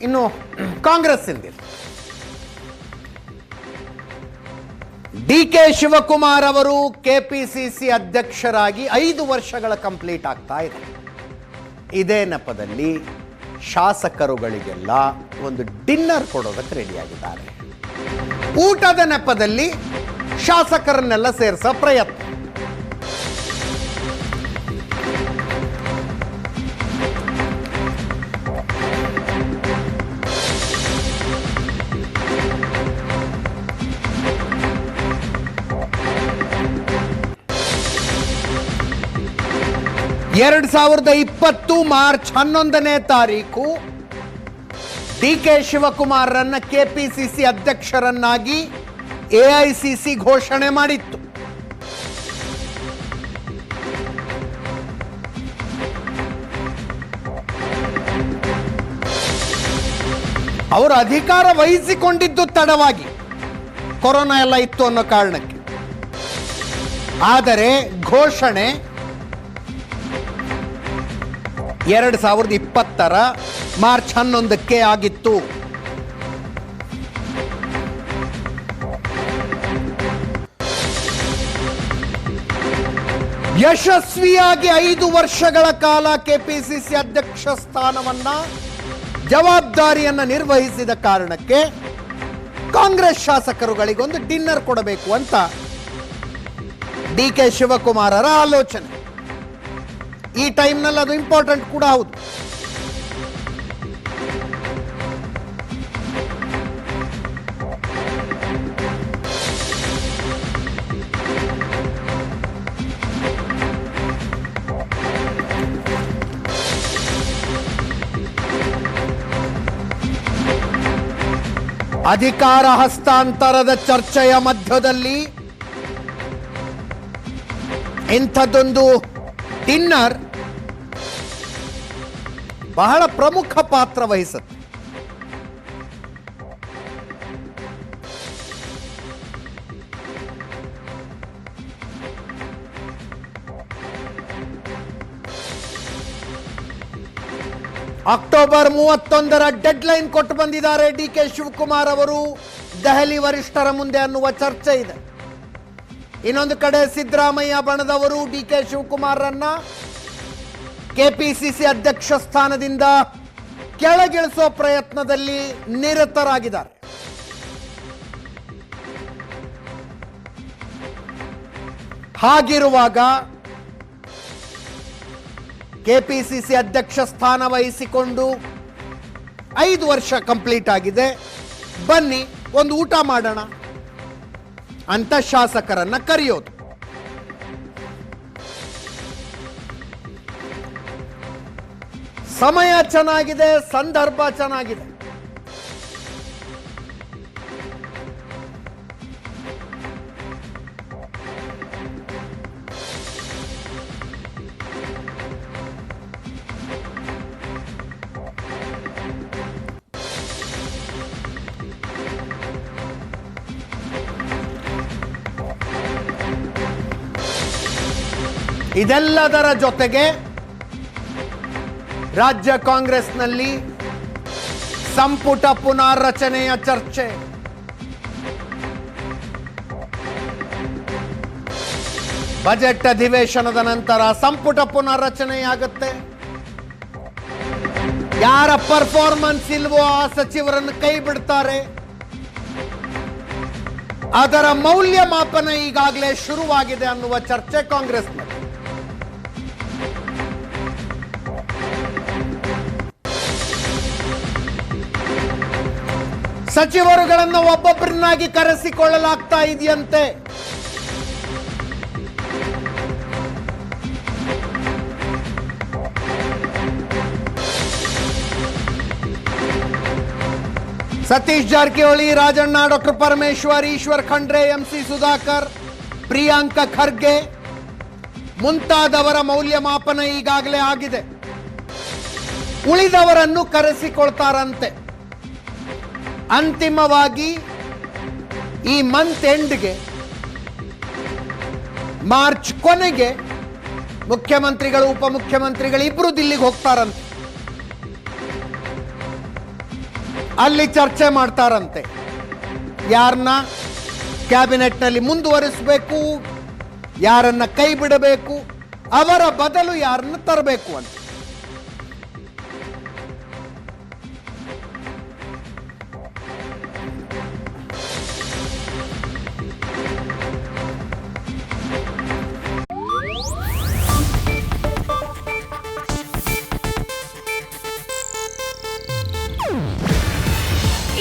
ಇನ್ನು ಕಾಂಗ್ರೆಸ್ ಇಂದಿದೆ. ಡಿ.ಕೆ. ಶಿವಕುಮಾರ್ ಅವರು ಕೆಪಿಸಿಸಿ ಅಧ್ಯಕ್ಷರಾಗಿ 5 ವರ್ಷಗಳ ಕಂಪ್ಲೀಟ್ ಆಗ್ತಾ ಇದೆ. ಇದೇ ನೆಪದಲ್ಲಿ ಶಾಸಕರುಗಳಿಗೆಲ್ಲ ಒಂದು ಡಿನ್ನರ್ ಕೊಡೋದಕ್ಕೆ ರೆಡಿಯಾಗಿದ್ದಾರೆ. ಊಟದ ನೆಪದಲ್ಲಿ ಶಾಸಕರನ್ನೆಲ್ಲ ಸೇರಿಸೋ ಪ್ರಯತ್ನ. ಮಾರ್ಚ್ 11ನೇ ತಾರೀಕು ಡಿ.ಕೆ. ಶಿವಕುಮಾರರನ್ನ ಕೆಪಿಸಿಸಿ ಅಧ್ಯಕ್ಷರನ್ನಾಗಿ ಎಐಸಿಸಿ ಘೋಷಣೆ ಮಾಡಿತ್ತು. ಅವರು ಅಧಿಕಾರ ವಹಿಸಿಕೊಂಡಿದ್ದು ತಡವಾಗಿ, ಕೊರೋನಾ ಎಲ್ಲ ಇತ್ತು ಅನ್ನೋ ಕಾರಣಕ್ಕೆ. ಆದರೆ ಘೋಷಣೆ 2020 ಮಾರ್ಚ್ 11ಕ್ಕೆ ಆಗಿತ್ತು. ಯಶಸ್ವಿಯಾಗಿ 5 ವರ್ಷಗಳ ಕಾಲ ಕೆಪಿಸಿಸಿ ಅಧ್ಯಕ್ಷ ಸ್ಥಾನವನ್ನ ಜವಾಬ್ದಾರಿಯನ್ನ ನಿರ್ವಹಿಸಿದ ಕಾರಣಕ್ಕೆ ಕಾಂಗ್ರೆಸ್ ಶಾಸಕರುಗಳಿಗೊಂದು ಡಿನ್ನರ್ ಕೊಡಬೇಕು ಅಂತ ಡಿ.ಕೆ. ಶಿವಕುಮಾರರ ಆಲೋಚನೆ. ಈ ಟೈಮ್ನಲ್ಲಿ ಅದು ಇಂಪಾರ್ಟೆಂಟ್ ಕೂಡ ಹೌದು. ಅಧಿಕಾರ ಹಸ್ತಾಂತರದ ಚರ್ಚೆಯ ಮಧ್ಯದಲ್ಲಿ ಇಂಥದ್ದೊಂದು ಡಿನ್ನರ್ ಬಹಳ ಪ್ರಮುಖ ಪಾತ್ರ ವಹಿಸುತ್ತೆ. ಅಕ್ಟೋಬರ್ 31ರ ಡೆಡ್ ಲೈನ್ ಕೊಟ್ಟು ಬಂದಿದ್ದಾರೆ ಡಿ.ಕೆ. ಶಿವಕುಮಾರ್ ಅವರು ದೆಹಲಿ ವರಿಷ್ಠರ ಮುಂದೆ ಅನ್ನುವ ಚರ್ಚೆ ಇದೆ. ಇನ್ನೊಂದು ಕಡೆ ಸಿದ್ದರಾಮಯ್ಯ ಬಣದವರು ಡಿ.ಕೆ. ಶಿವಕುಮಾರರನ್ನ ಕೆಪಿಸಿಸಿ ಅಧ್ಯಕ್ಷ ಸ್ಥಾನದಿಂದ ಕೆಳಗಿಳಿಸುವ ಪ್ರಯತ್ನದಲ್ಲಿ ನಿರತರಾಗಿದ್ದಾರೆ. ಹಾಗಿರುವಾಗ ಕೆಪಿಸಿಸಿ ಅಧ್ಯಕ್ಷ ಸ್ಥಾನ ವಹಿಸಿಕೊಂಡು 5 ವರ್ಷ ಕಂಪ್ಲೀಟ್ ಆಗಿದೆ, ಬನ್ನಿ ಒಂದು ಊಟ ಮಾಡೋಣ ಅಂತ ಶಾಸಕರನ್ನ ಕರೆಯೋದು. ಸಮಯ ಚೆನ್ನಾಗಿದೆ, ಸಂದರ್ಭ ಚೆನ್ನಾಗಿದೆ. ಇದೆಲ್ಲದರ ಜೊತೆಗೆ ರಾಜ್ಯ ಕಾಂಗ್ರೆಸ್ನಲ್ಲಿ ಸಂಪುಟ ಪುನಾರಚನೆಯ ಚರ್ಚೆ. ಬಜೆಟ್ ಅಧಿವೇಶನದ ನಂತರ ಸಂಪುಟ ಪುನಾರಚನೆಯಾಗುತ್ತೆ. ಯಾರ ಪರ್ಫಾರ್ಮೆನ್ಸ್ ಇಲ್ವೋ ಆ ಸಚಿವರನ್ನು ಕೈ ಬಿಡ್ತಾರೆ. ಅದರ ಮೌಲ್ಯಮಾಪನ ಈಗಾಗಲೇ ಶುರುವಾಗಿದೆ ಅನ್ನುವ ಚರ್ಚೆ ಕಾಂಗ್ರೆಸ್ನಲ್ಲಿ. ಸಚಿವರುಗಳನ್ನು ಒಬ್ಬೊಬ್ಬರನ್ನಾಗಿ ಕರೆಸಿಕೊಳ್ಳಲಾಗ್ತಾ ಇದೆಯಂತೆ. ಸತೀಶ್ ಜಾರಕಿಹೊಳಿ, ರಾಜಣ್ಣ, ಡಾಕ್ಟರ್ ಪರಮೇಶ್ವರ್, ಈಶ್ವರ್ ಖಂಡ್ರೆ, ಎಂಸಿ ಸುಧಾಕರ್, ಪ್ರಿಯಾಂಕ ಖರ್ಗೆ ಮುಂತಾದವರ ಮೌಲ್ಯಮಾಪನ ಈಗಾಗಲೇ ಆಗಿದೆ. ಉಳಿದವರನ್ನು ಕರೆಸಿಕೊಳ್ತಾರಂತೆ. ಅಂತಿಮವಾಗಿ ಈ ಮಂತ್ ಎಂಡ್ಗೆ, ಮಾರ್ಚ್ ಕೊನೆಗೆ ಮುಖ್ಯಮಂತ್ರಿಗಳು ಉಪಮುಖ್ಯಮಂತ್ರಿಗಳು ಇಬ್ರು ದಿಲ್ಲಿಗೆ ಹೋಗ್ತಾರಂತೆ. ಅಲ್ಲಿ ಚರ್ಚೆ ಮಾಡ್ತಾರಂತೆ. ಯಾರನ್ನ ಕ್ಯಾಬಿನೆಟ್ನಲ್ಲಿ ಮುಂದುವರಿಸಬೇಕು, ಯಾರನ್ನ ಕೈ ಬಿಡಬೇಕು, ಅವರ ಬದಲು ಯಾರನ್ನ ತರಬೇಕು ಅಂತ.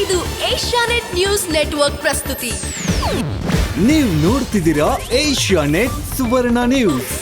ಇದು ಏಷ್ಯಾನೆಟ್ ನ್ಯೂಸ್ ನೆಟ್ವರ್ಕ್ ಪ್ರಸ್ತುತಿ. ನೀವು ನೋಡ್ತಿದ್ದೀರಾ ಏಷ್ಯಾನೆಟ್ ಸುವರ್ಣ ನ್ಯೂಸ್.